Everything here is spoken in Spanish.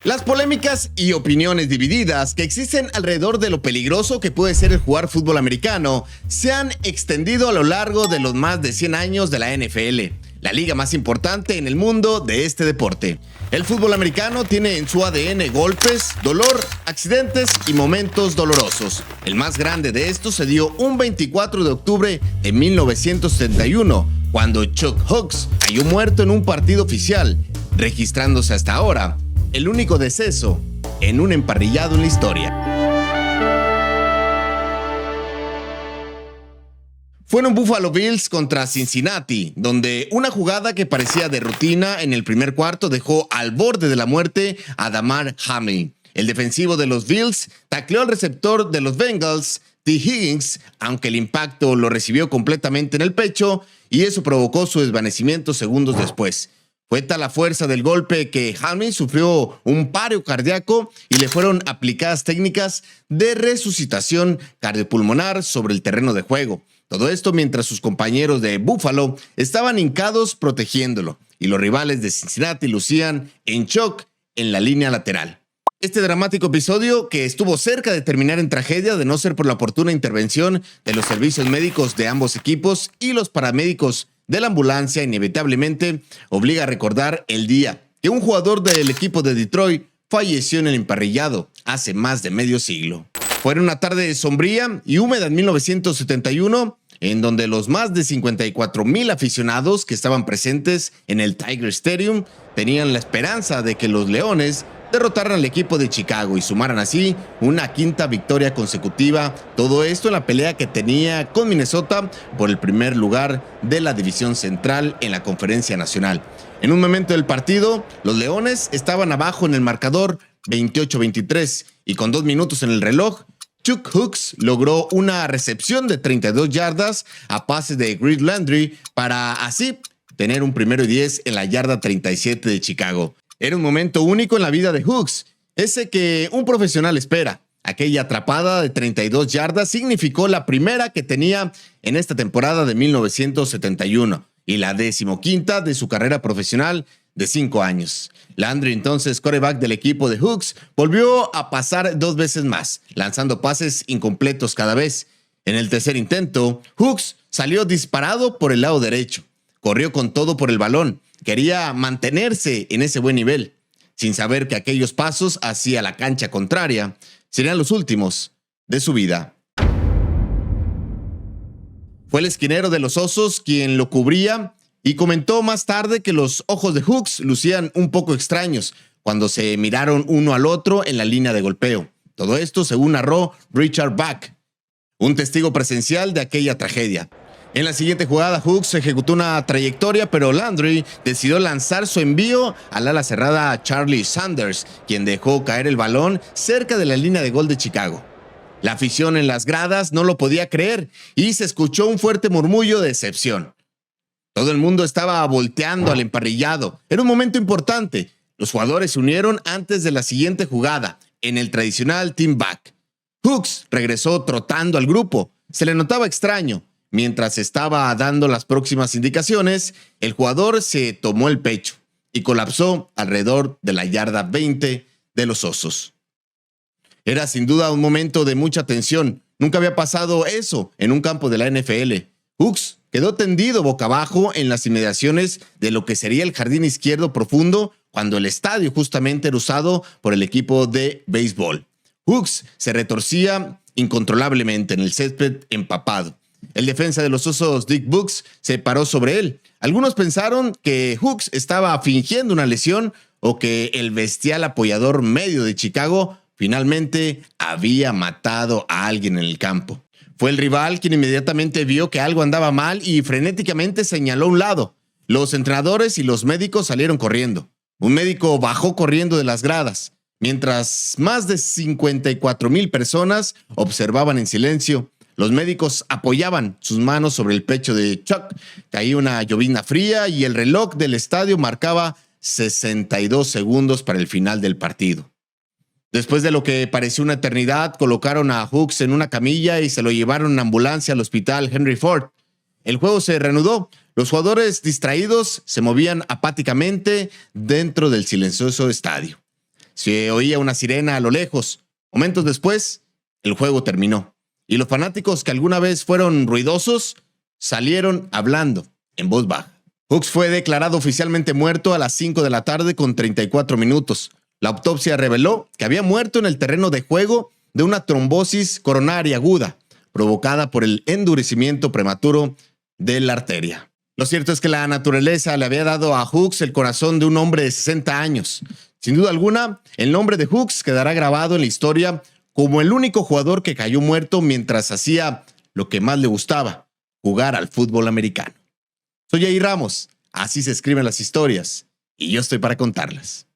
Las polémicas y opiniones divididas que existen alrededor de lo peligroso que puede ser el jugar fútbol americano se han extendido a lo largo de los más de 100 años de la NFL, la liga más importante en el mundo de este deporte. El fútbol americano tiene en su ADN golpes, dolor, accidentes y momentos dolorosos. El más grande de estos se dio un 24 de octubre de 1971, cuando Chuck Hooks cayó muerto en un partido oficial, registrándose hasta ahora el único deceso en un emparrillado en la historia. Fue en un Buffalo Bills contra Cincinnati, donde una jugada que parecía de rutina en el primer cuarto dejó al borde de la muerte a Damar Hamlin. El defensivo de los Bills tacleó al receptor de los Bengals, T. Higgins, aunque el impacto lo recibió completamente en el pecho y eso provocó su desvanecimiento segundos después. Fue tal la fuerza del golpe que Hamlin sufrió un paro cardíaco y le fueron aplicadas técnicas de resucitación cardiopulmonar sobre el terreno de juego. Todo esto mientras sus compañeros de Buffalo estaban hincados protegiéndolo y los rivales de Cincinnati lucían en shock en la línea lateral. Este dramático episodio, que estuvo cerca de terminar en tragedia de no ser por la oportuna intervención de los servicios médicos de ambos equipos y los paramédicos de la ambulancia, inevitablemente obliga a recordar el día que un jugador del equipo de Detroit falleció en el emparrillado hace más de medio siglo. Fue en una tarde sombría y húmeda en 1971, en donde los más de 54,000 aficionados que estaban presentes en el Tiger Stadium tenían la esperanza de que los Leones derrotaran al equipo de Chicago y sumaran así una quinta victoria consecutiva, todo esto en la pelea que tenía con Minnesota por el primer lugar de la división central en la Conferencia Nacional. En un momento del partido, los Leones estaban abajo en el marcador 28-23 y con 2 minutos en el reloj, Chuck Hooks logró una recepción de 32 yardas a pase de Greg Landry para así tener un 1º y 10 en la yarda 37 de Chicago. Era un momento único en la vida de Hooks, ese que un profesional espera. Aquella atrapada de 32 yardas significó la primera que tenía en esta temporada de 1971 y la 15ª de su carrera profesional de 5 años. Landry, entonces quarterback del equipo de Hooks, volvió a pasar 2 veces más, lanzando pases incompletos cada vez. En el tercer intento, Hooks salió disparado por el lado derecho. Corrió con todo por el balón. Quería mantenerse en ese buen nivel, sin saber que aquellos pasos hacia la cancha contraria serían los últimos de su vida. Fue el esquinero de los Osos quien lo cubría y comentó más tarde que los ojos de Hooks lucían un poco extraños cuando se miraron uno al otro en la línea de golpeo. Todo esto según narró Richard Buck, un testigo presencial de aquella tragedia. En la siguiente jugada, Hooks ejecutó una trayectoria, pero Landry decidió lanzar su envío al ala cerrada Charlie Sanders, quien dejó caer el balón cerca de la línea de gol de Chicago. La afición en las gradas no lo podía creer y se escuchó un fuerte murmullo de decepción. Todo el mundo estaba volteando al emparrillado. Era un momento importante. Los jugadores se unieron antes de la siguiente jugada, en el tradicional team back. Hooks regresó trotando al grupo. Se le notaba extraño. Mientras estaba dando las próximas indicaciones, el jugador se tomó el pecho y colapsó alrededor de la yarda 20 de los Osos. Era sin duda un momento de mucha tensión. Nunca había pasado eso en un campo de la NFL. Hooks quedó tendido boca abajo en las inmediaciones de lo que sería el jardín izquierdo profundo cuando el estadio justamente era usado por el equipo de béisbol. Hooks se retorcía incontrolablemente en el césped empapado. El defensa de los Osos, Dick Books, se paró sobre él. Algunos pensaron que Hooks estaba fingiendo una lesión o que el bestial apoyador medio de Chicago finalmente había matado a alguien en el campo. Fue el rival quien inmediatamente vio que algo andaba mal y frenéticamente señaló a un lado. Los entrenadores y los médicos salieron corriendo. Un médico bajó corriendo de las gradas, mientras más de 54,000 personas observaban en silencio. Los médicos apoyaban sus manos sobre el pecho de Chuck. Caía una llovizna fría y el reloj del estadio marcaba 62 segundos para el final del partido. Después de lo que pareció una eternidad, colocaron a Hooks en una camilla y se lo llevaron en ambulancia al hospital Henry Ford. El juego se reanudó. Los jugadores distraídos se movían apáticamente dentro del silencioso estadio. Se oía una sirena a lo lejos. Momentos después, el juego terminó. Y los fanáticos que alguna vez fueron ruidosos salieron hablando en voz baja. Hooks fue declarado oficialmente muerto a las 5 de la tarde con 34 minutos. La autopsia reveló que había muerto en el terreno de juego de una trombosis coronaria aguda, provocada por el endurecimiento prematuro de la arteria. Lo cierto es que la naturaleza le había dado a Hooks el corazón de un hombre de 60 años. Sin duda alguna, el nombre de Hooks quedará grabado en la historia como el único jugador que cayó muerto mientras hacía lo que más le gustaba, jugar al fútbol americano. Soy Jair Ramos, así se escriben las historias, y yo estoy para contarlas.